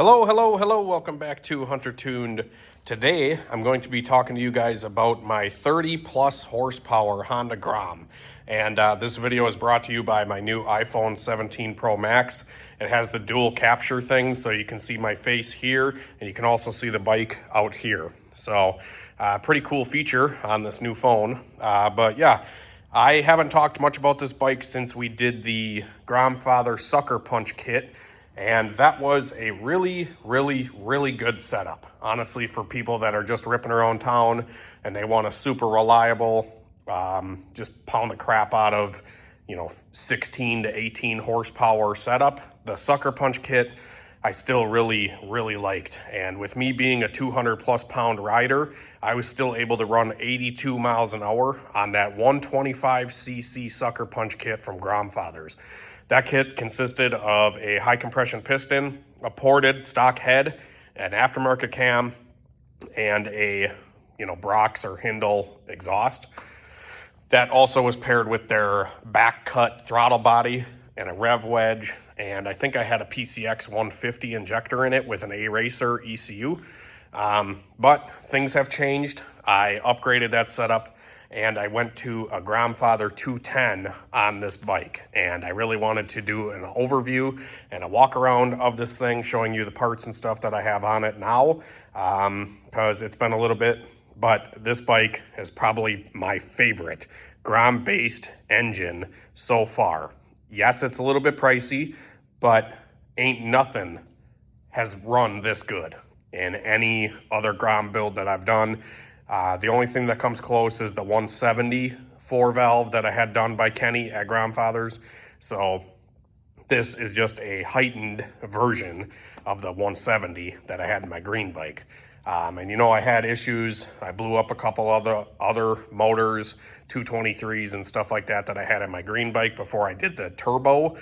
Hello, welcome back to Hunter Tuned. Today, I'm going to be talking to you guys about my 30 plus horsepower Honda Grom. And this video is brought to you by my new iPhone 17 Pro Max. It has the dual capture thing, so you can see my face here, and you can also see the bike out here. So, pretty cool feature on this new phone. But yeah, I haven't talked much about this bike since we did the Gromfather Sucker Punch kit. And that was a really good setup, honestly, for people that are just ripping around town and they want a super reliable, just pound the crap out of, 16 to 18 horsepower setup. The Sucker Punch kit, I still really liked. And with me being a 200 plus pound rider, I was still able to run 82 miles an hour on that 125cc Sucker Punch kit from Gromfathers. That kit consisted of a high compression piston, a ported stock head, an aftermarket cam, and a Brox or Hindle exhaust. That also was paired with their back cut throttle body and a rev wedge, and I think I had a PCX 150 injector in it with an A-Racer ECU. But things have changed. I upgraded that setup and I went to a Gromfather 210 on this bike. And I really wanted to do an overview and a walk around of this thing, showing you the parts and stuff that I have on it now, because it's been a little bit, but this bike is probably my favorite Grom-based engine so far. Yes, it's a little bit pricey, but ain't nothing has run this good in any other Grom build that I've done. The only thing that comes close is the 170 4-valve that I had done by Kenny at Gromfathers. So this is just a heightened version of the 170 that I had in my green bike. And I had issues. I blew up a couple other motors, 223s and stuff like that I had in my green bike before I did the turbo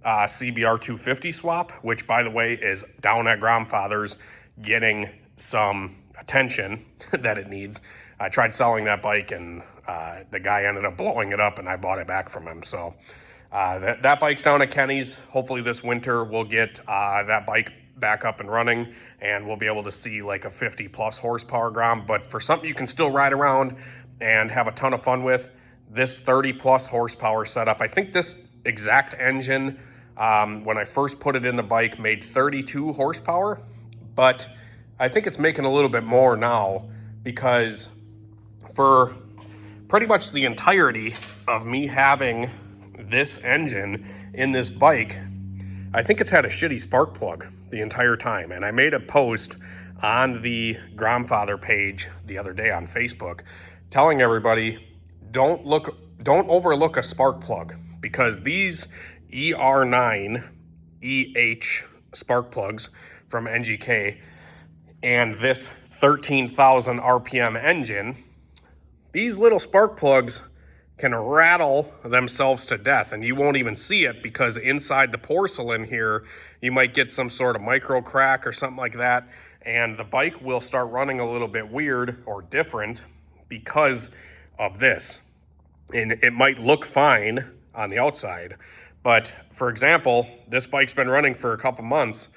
CBR 250 swap, which by the way is down at Gromfathers getting some attention that it needs. I tried selling that bike and the guy ended up blowing it up and I bought it back from him. So that bike's down at Kenny's. Hopefully this winter we'll get that bike back up and running and we'll be able to see like a 50 plus horsepower Grom. But for something you can still ride around and have a ton of fun with, this 30 plus horsepower setup, I think this exact engine, when I first put it in the bike, made 32 horsepower, but I think it's making a little bit more now, because for pretty much the entirety of me having this engine in this bike, I think it's had a shitty spark plug the entire time. And I made a post on the Gromfather page the other day on Facebook telling everybody, don't overlook a spark plug, because these ER9 EH spark plugs from NGK and this 13,000 RPM engine, these little spark plugs can rattle themselves to death, and you won't even see it because inside the porcelain here, you might get some sort of micro crack or something like that, and the bike will start running a little bit weird or different because of this. And it might look fine on the outside, but for example, this bike's been running for a couple months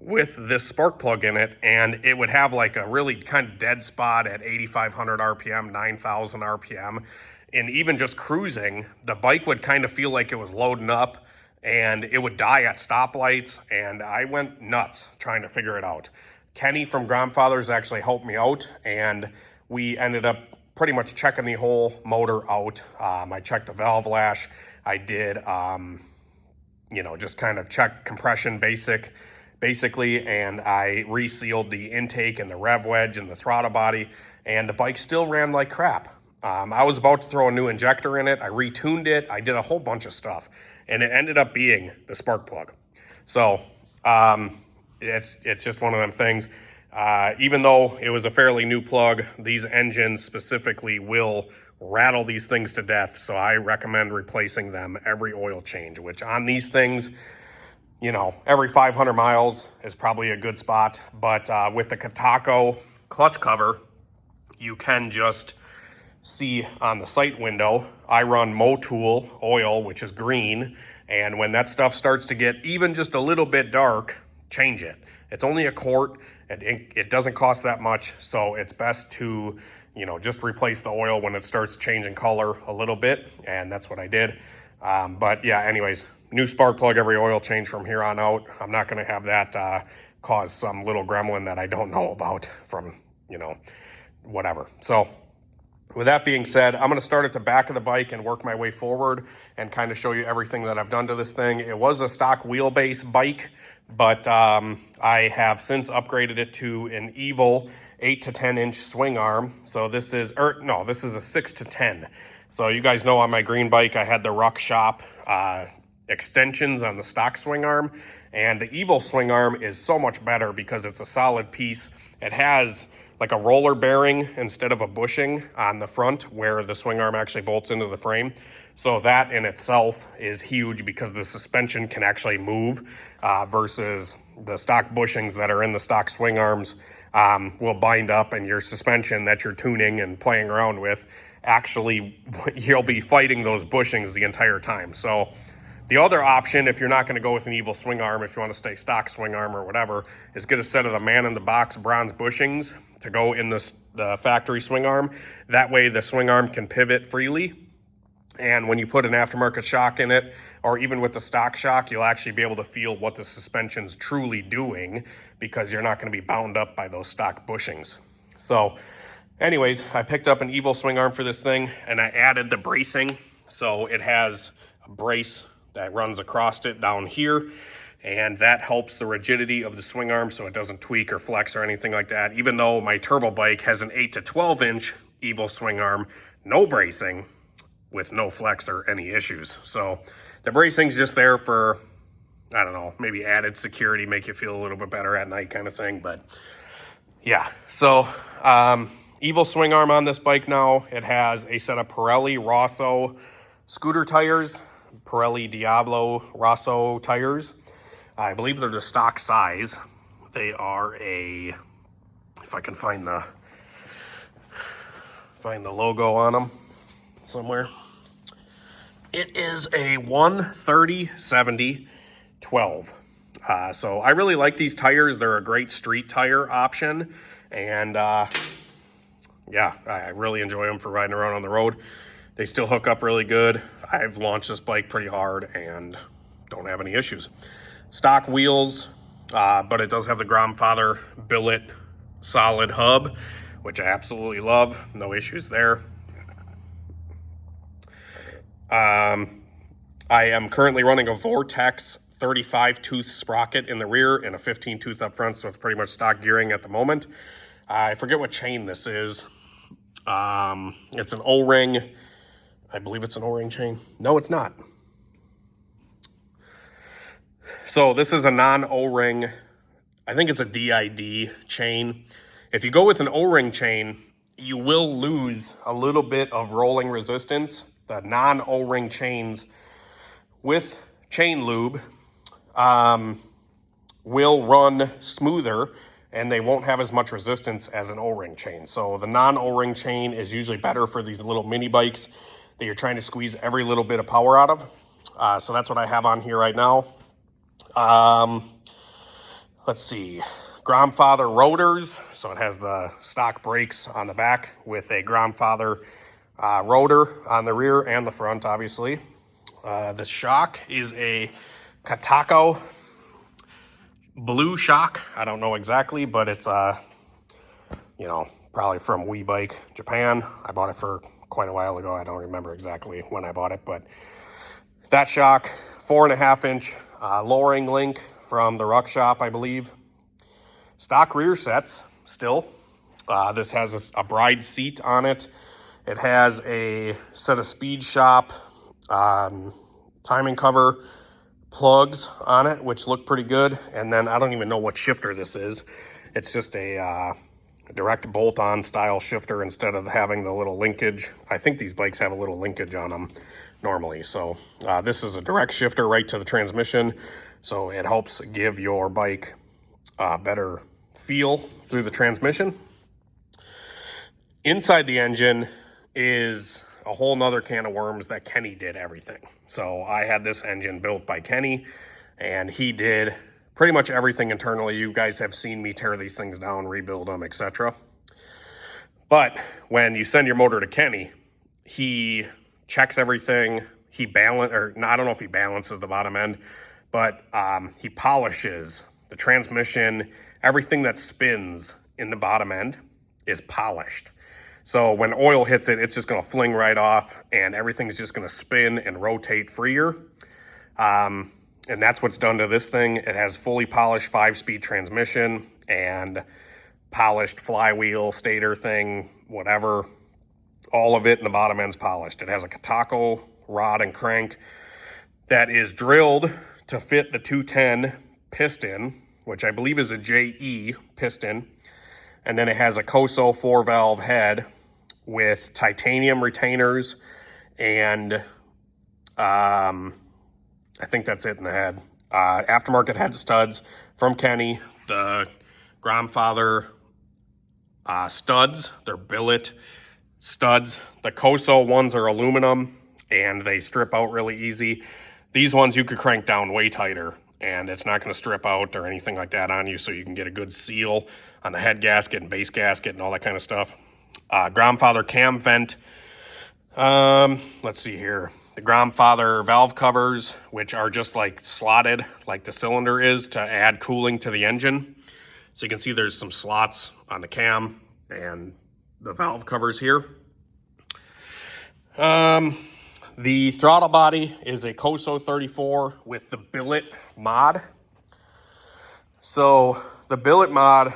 with this spark plug in it, and it would have like a really kind of dead spot at 8,500 RPM, 9,000 RPM. And even just cruising, the bike would kind of feel like it was loading up and it would die at stoplights. And I went nuts trying to figure it out. Kenny from Gromfathers actually helped me out, and we ended up pretty much checking the whole motor out. I checked the valve lash. I did, just kind of check compression basically, and I resealed the intake and the rev wedge and the throttle body, and the bike still ran like crap. I was about to throw a new injector in it. I retuned it. I did a whole bunch of stuff, and it ended up being the spark plug. So it's just one of them things. Even though it was a fairly new plug, these engines specifically will rattle these things to death. So I recommend replacing them every oil change, which on these things, every 500 miles is probably a good spot. But with the Katako clutch cover, you can just see on the sight window, I run Motul oil, which is green. And when that stuff starts to get even just a little bit dark, change it. It's only a quart. It doesn't cost that much, so it's best to, you know, just replace the oil when it starts changing color a little bit, and that's what I did. But yeah, anyways, new spark plug every oil change from here on out. I'm not going to have that cause some little gremlin that I don't know about from, you know, whatever. So with that being said, I'm going to start at the back of the bike and work my way forward and kind of show you everything that I've done to this thing. It was a stock wheelbase bike, but I have since upgraded it to an Evil 8 to 10 inch swing arm. So this is, this is a 6 to 10. So you guys know on my green bike, I had the Ruck Shop extensions on the stock swing arm, and the Evil swing arm is so much better because it's a solid piece. It has like a roller bearing instead of a bushing on the front where the swing arm actually bolts into the frame. So that in itself is huge because the suspension can actually move versus the stock bushings that are in the stock swing arms will bind up, and your suspension that you're tuning and playing around with, actually you'll be fighting those bushings the entire time. So the other option, if you're not going to go with an Evil swing arm, if you want to stay stock swing arm or whatever, is get a set of the man-in-the-box bronze bushings to go in the factory swing arm. That way the swing arm can pivot freely. And when you put an aftermarket shock in it, or even with the stock shock, you'll actually be able to feel what the suspension's truly doing because you're not going to be bound up by those stock bushings. So anyways, I picked up an Evil swing arm for this thing, and I added the bracing. So it has a brace that runs across it down here, and that helps the rigidity of the swing arm so it doesn't tweak or flex or anything like that. Even though my turbo bike has an 8 to 12 inch Evil swing arm, no bracing, with no flex or any issues. So the bracing's just there for, I don't know, maybe added security, make you feel a little bit better at night kind of thing. But yeah, so Evil swing arm on this bike now. It has a set of Pirelli Rosso scooter tires, Pirelli Diablo Rosso tires. I believe they're the stock size. They are a, if I can find the logo on them somewhere. It is a 130/70/12. So I really like these tires. They're a great street tire option, and yeah, I really enjoy them for riding around on the road. They still hook up really good. I've launched this bike pretty hard and don't have any issues. Stock wheels, but it does have the Grandfather billet solid hub, which I absolutely love. No issues there. I am currently running a Vortex 35 tooth sprocket in the rear and a 15 tooth up front, so it's pretty much stock gearing at the moment. I forget what chain this is. It's an O-ring. I believe it's an O-ring chain. No, it's not. So this is a non-O-ring. I think it's a DID chain. If you go with an O-ring chain, you will lose a little bit of rolling resistance. The non-O-ring chains with chain lube will run smoother, and they won't have as much resistance as an O-ring chain. So the non-O-ring chain is usually better for these little mini bikes that you're trying to squeeze every little bit of power out of. So that's what I have on here right now. Let's see, Grandfather rotors. So it has the stock brakes on the back with a Grandfather rotor on the rear and the front, obviously. The shock is a Katako blue shock. I don't know exactly, but it's you know, probably from WeBike Japan. I bought it for quite a while ago. I don't remember exactly when I bought it, but that shock, 4.5 inch lowering link from the Ruck Shop, I believe. Stock rear sets still. This has a bride seat on it. It has a set of Speed Shop timing cover plugs on it, which look pretty good. And then I don't even know what shifter this is. It's just a direct bolt-on style shifter instead of having the little linkage. I think these bikes have a little linkage on them normally. So this is a direct shifter right to the transmission. So it helps give your bike a better feel through the transmission. Inside the engine is a whole nother can of worms that Kenny did everything. So I had this engine built by Kenny, and he did pretty much everything internally. You guys have seen me tear these things down, rebuild them, etc. But when you send your motor to Kenny, he checks everything. I don't know if he balances the bottom end, but he polishes the transmission. Everything that spins in the bottom end is polished. So when oil hits it, it's just going to fling right off, and everything's just going to spin and rotate freer. And that's what's done to this thing. It has fully polished 5-speed transmission and polished flywheel, stator thing, whatever. All of it in the bottom end's polished. It has a Katako rod and crank that is drilled to fit the 210 piston, which I believe is a JE piston. And then it has a Koso 4-valve head with titanium retainers and I think that's it in the head. Aftermarket head studs from Kenny. The Grandfather studs, they're billet studs. The Koso ones are aluminum and they strip out really easy. These ones you could crank down way tighter and it's not going to strip out or anything like that on you, so you can get a good seal on the head gasket and base gasket and all that kind of stuff. Grandfather cam vent. Let's see here. The Grandfather valve covers, which are just like slotted like the cylinder is to add cooling to the engine. So you can see there's some slots on the cam and the valve covers here. The throttle body is a Koso 34 with the billet mod. So the billet mod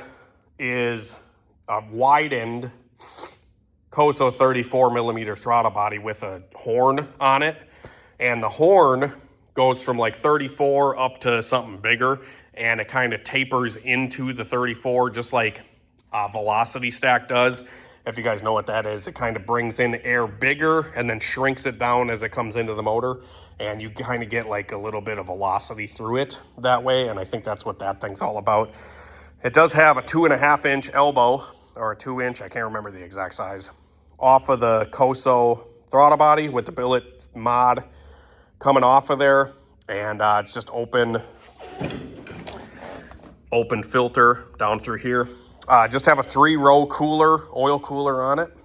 is a widened Koso 34 millimeter throttle body with a horn on it. And the horn goes from like 34 up to something bigger, and it kind of tapers into the 34 just like Velocity Stack does. If you guys know what that is, it kind of brings in air bigger and then shrinks it down as it comes into the motor, and you kind of get like a little bit of velocity through it that way, and I think that's what that thing's all about. It does have a 2.5-inch elbow, or a 2-inch, I can't remember the exact size, off of the Koso throttle body with the billet mod coming off of there, and it's just open filter down through here. Just have a 3-row cooler, oil cooler on it.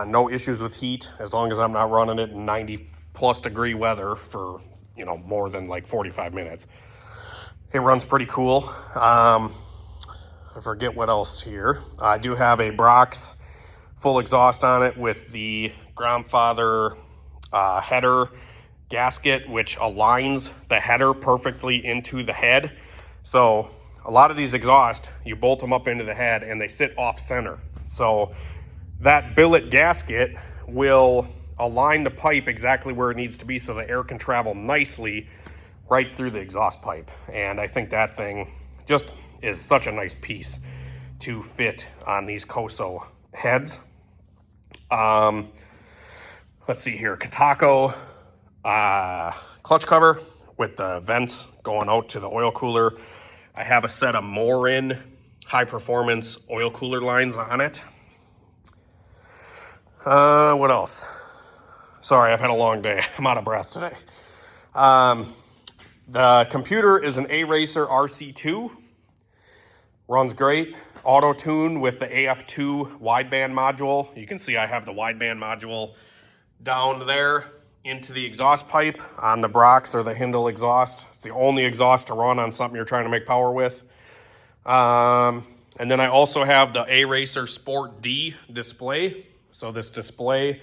No issues with heat as long as I'm not running it in 90+ degree weather for, more than like 45 minutes. It runs pretty cool. I forget what else here. I do have a Brox full exhaust on it with the Grandfather header gasket, which aligns the header perfectly into the head. So a lot of these exhaust, you bolt them up into the head and they sit off center. So that billet gasket will align the pipe exactly where it needs to be so the air can travel nicely right through the exhaust pipe. And I think that thing just is such a nice piece to fit on these Koso heads. Let's see here, Katako clutch cover with the vents going out to the oil cooler. I have a set of Morin high performance oil cooler lines on it. What else? Sorry, I've had a long day. I'm out of breath today. The computer is an A-Racer RC2. Runs great. Auto tune with the AF2 wideband module. You can see I have the wideband module down there into the exhaust pipe on the Brox or the Hindle exhaust. It's the only exhaust to run on something you're trying to make power with. And then I also have the A-Racer Sport D display. So this display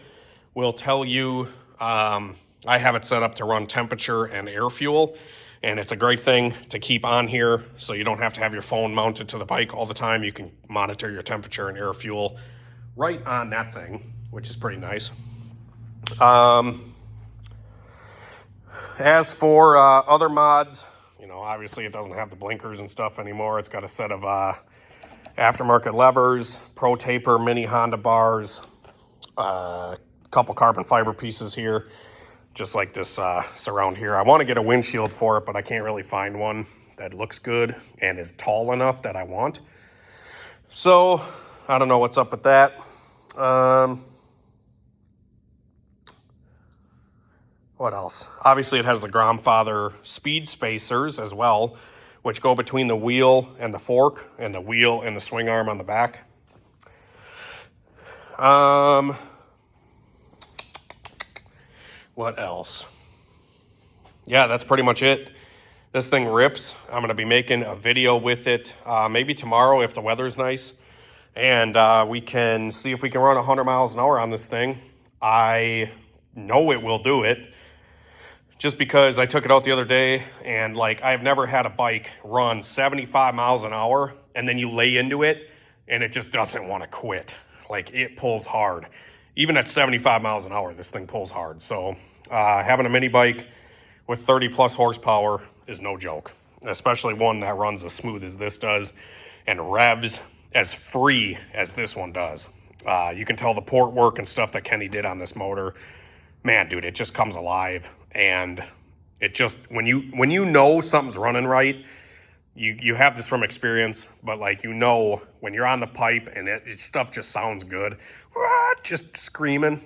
will tell you, I have it set up to run temperature and air fuel. And it's a great thing to keep on here so you don't have to have your phone mounted to the bike all the time. You can monitor your temperature and air fuel right on that thing, which is pretty nice. As for other mods, obviously it doesn't have the blinkers and stuff anymore. It's got a set of aftermarket levers, Pro Taper mini Honda bars, a couple carbon fiber pieces here, just like this surround here. I want to get a windshield for it, but I can't really find one that looks good and is tall enough that I want. So I don't know what's up with that. What else? Obviously it has the Grandfather speed spacers as well, which go between the wheel and the fork, and the wheel and the swing arm on the back. What else? Yeah, that's pretty much it. This thing rips. I'm going to be making a video with it maybe tomorrow if the weather's nice. And we can see if we can run 100 miles an hour on this thing. I know it will do it. Just because I took it out the other day and like I've never had a bike run 75 miles an hour and then you lay into it and it just doesn't want to quit. Like it pulls hard. Even at 75 miles an hour, this thing pulls hard. So having a mini bike with 30 plus horsepower is no joke, especially one that runs as smooth as this does and revs as free as this one does. You can tell the port work and stuff that Kenny did on this motor. Man, dude, it just comes alive. And it just, when you know something's running right, you have this from experience, but like, you know, when you're on the pipe and stuff just sounds good, just screaming,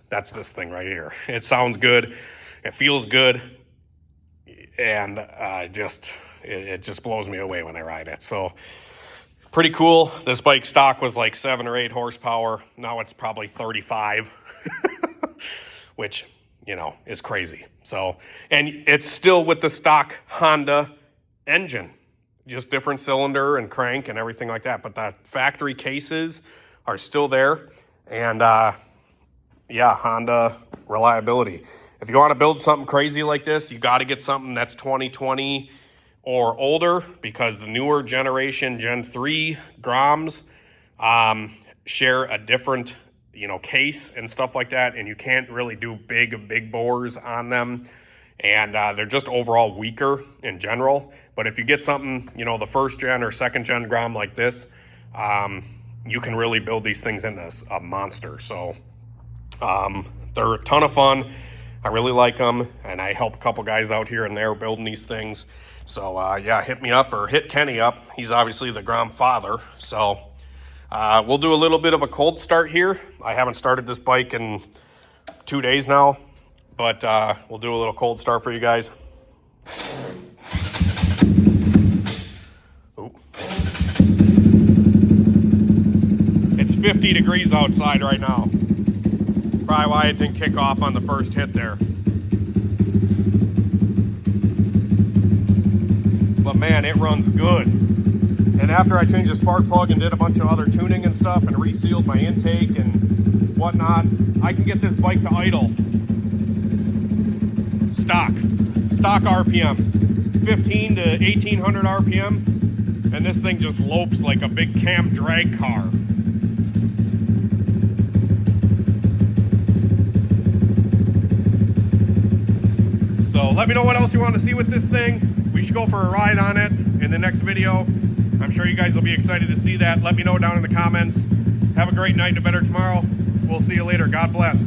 that's this thing right here. It sounds good. It feels good. And it just blows me away when I ride it. So pretty cool. This bike stock was like 7 or 8 horsepower. Now it's probably 35, which, you know, is crazy. So, and it's still with the stock Honda engine, just different cylinder and crank and everything like that. But the factory cases are still there. And yeah, Honda reliability. If you want to build something crazy like this, you got to get something that's 2020 or older, because the newer generation, Gen 3 Groms, share a different, you know, case and stuff like that, and you can't really do big bores on them, and they're just overall weaker in general. But if you get something, you know, the first gen or second gen Grom like this, you can really build these things into a monster. So they're a ton of fun. I really like them, and I help a couple guys out here and there building these things. So yeah, hit me up or hit Kenny up. He's obviously the Grom father. So we'll do a little bit of a cold start here. I haven't started this bike in 2 days now, but we'll do a little cold start for you guys. Ooh. It's 50 degrees outside right now. Probably why it didn't kick off on the first hit there. But man, it runs good. And after I changed the spark plug and did a bunch of other tuning and stuff and resealed my intake and whatnot, I can get this bike to idle. Stock RPM, 15 to 1800 RPM, and this thing just lopes like a big cam drag car. So let me know what else you want to see with this thing. We should go for a ride on it in the next video. I'm sure you guys will be excited to see that. Let me know down in the comments. Have a great night and a better tomorrow. We'll see you later. God bless.